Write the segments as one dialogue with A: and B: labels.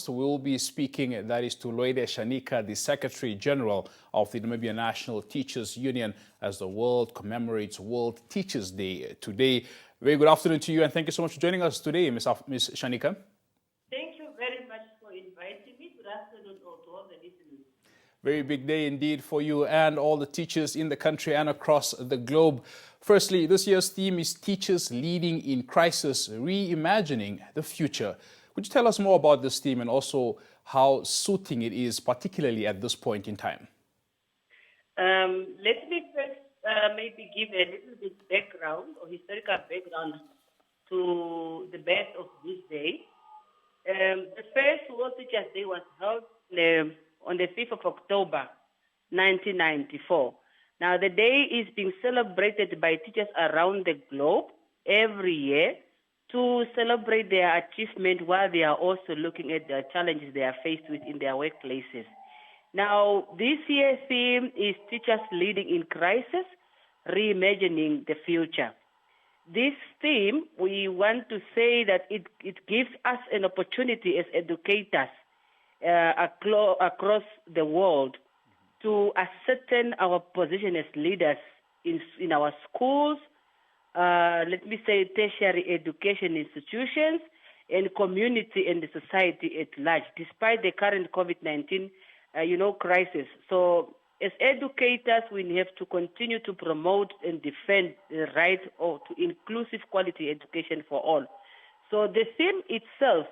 A: podcast, we will be speaking, that is to Loide Shaanika, the Secretary General of the Namibia National Teachers Union, as the world commemorates World Teachers Day today. Very good afternoon to you, and thank you so much for joining us today, Ms. Shaanika.
B: Thank you very much for inviting me. Good afternoon to all the listeners.
A: Very big day indeed for you and all the teachers in the country and across the globe. Firstly, this year's theme is Teachers Leading in Crisis, Reimagining the Future. Would you tell us more about this theme and also how suiting it is, particularly at this point in time?
B: Let me first maybe give a little bit background or historical background to the birth of this day. The first World Teachers Day was held on the 5th of October, 1994. Now, the day is being celebrated by teachers around the globe every year to celebrate their achievement while they are also looking at the challenges they are faced with in their workplaces. Now, this year's theme is Teachers Leading in Crisis, Reimagining the Future. This theme, we want to say that it gives us an opportunity as educators across the world to ascertain our position as leaders in our schools, let me say tertiary education institutions, and community and the society at large, despite the current COVID-19 crisis. So as educators, we have to continue to promote and defend the right to inclusive quality education for all. So the theme itself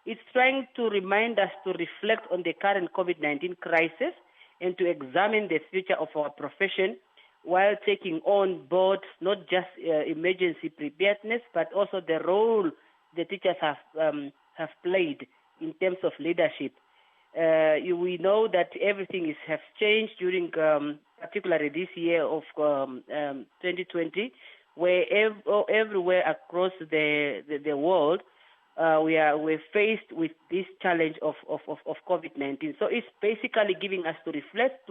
B: is trying to remind us to reflect on the current COVID-19 crisis and to examine the future of our profession while taking on board not just emergency preparedness, but also the role the teachers have played in terms of leadership. We know that everything has changed during, particularly this year of 2020, where everywhere across the world, we're faced with this challenge of COVID-19. So it's basically giving us to reflect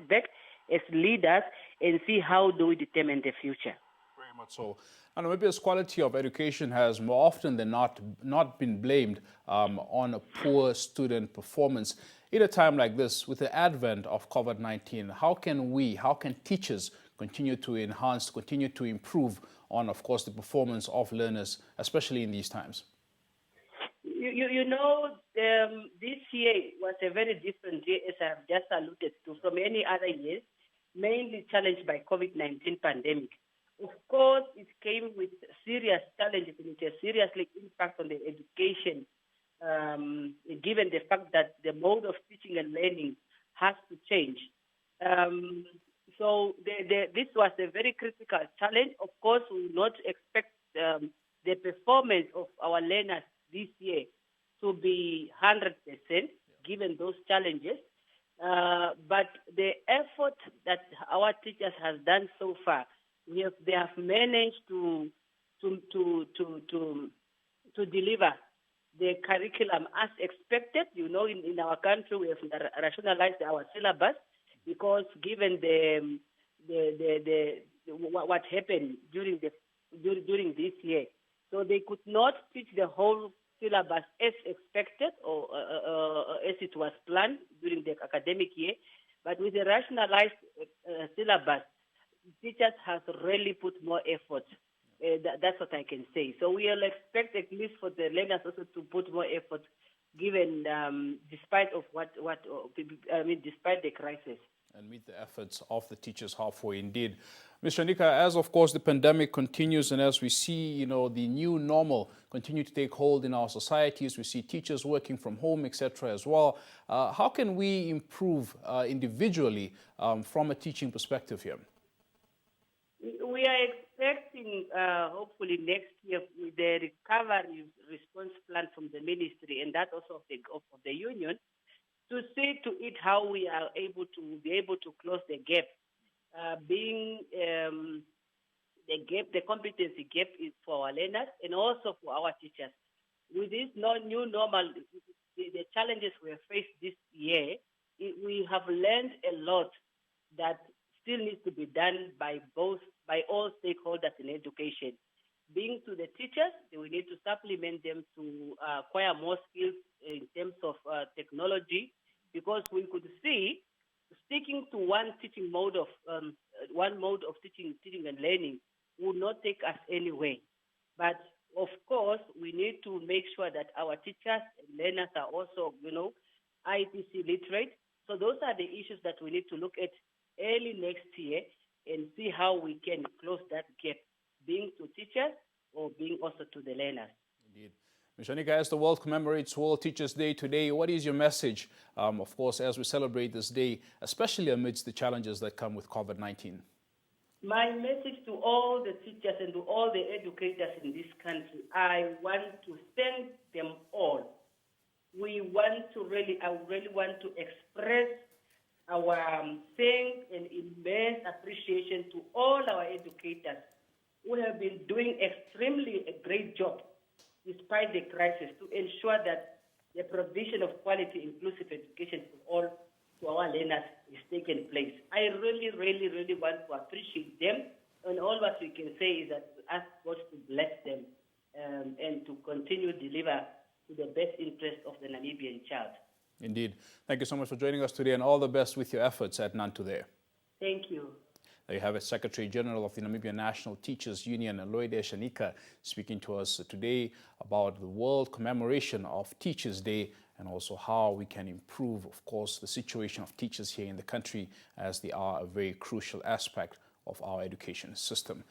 B: back as leaders and see how do we determine the future.
A: Very much so. And Namibia's quality of education has more often than not been blamed on a poor student performance. In a time like this, with the advent of COVID-19, how can teachers continue to enhance, continue to improve on, of course, the performance of learners, especially in these times?
B: This year was a very different year, as I've just alluded to, from any other years, mainly challenged by COVID-19 pandemic. Of course, it came with serious challenges and it has seriously impact on the education, given the fact that the mode of teaching and learning has to change. So this was a very critical challenge. Of course, we will not expect the performance of our learners this year to be 100%, given those challenges. But the effort that our teachers have done so far, they have managed to deliver the curriculum as expected. In our country, we have rationalized our syllabus because given what happened during this year, so they could not teach the whole syllabus as expected or as it was planned during the academic year. But with the rationalized syllabus, teachers have really put more effort. That's what I can say. So we will expect at least for the learners also to put more effort, given despite the crisis.
A: And meet the efforts of the teachers halfway, indeed. Ms. Shaanika, as of course the pandemic continues and as we see, the new normal continue to take hold in our societies, we see teachers working from home, etc. as well. How can we improve individually from a teaching perspective here?
B: We are expecting, hopefully next year, with the recovery response plan from the ministry and that also of the union, to see to it how we are able to close the gap, being the competency gap is for our learners and also for our teachers. With this new normal, the challenges we have faced this year, we have learned a lot that still needs to be done by all stakeholders in education. Being to the teachers, we need to supplement them to acquire more skills in terms of technology, because we could see sticking to one mode of teaching and learning would not take us anywhere. But of course, we need to make sure that our teachers and learners are also, ITC literate. So those are the issues that we need to look at early next year and see how we can close that gap, being to teachers or being also to the learners.
A: Indeed. Ms. Shaanika, as the world commemorates World Teachers' Day today, what is your message, of course, as we celebrate this day, especially amidst the challenges that come with COVID-19?
B: My message to all the teachers and to all the educators in this country, I want to thank them all. I really want to express our thanks and immense appreciation to all our educators who have been doing extremely a great job despite the crisis to ensure that the provision of quality inclusive education for all to our learners is taking place. I really, really, really want to appreciate them, and all what we can say is that ask God to bless them and to continue to deliver to the best interest of the Namibian child.
A: Indeed. Thank you so much for joining us today, and all the best with your efforts at NANTU there.
B: Thank you.
A: There you have it, Secretary General of the Namibian National Teachers Union, Loide Shaanika, speaking to us today about the world commemoration of Teachers' Day and also how we can improve, of course, the situation of teachers here in the country, as they are a very crucial aspect of our education system.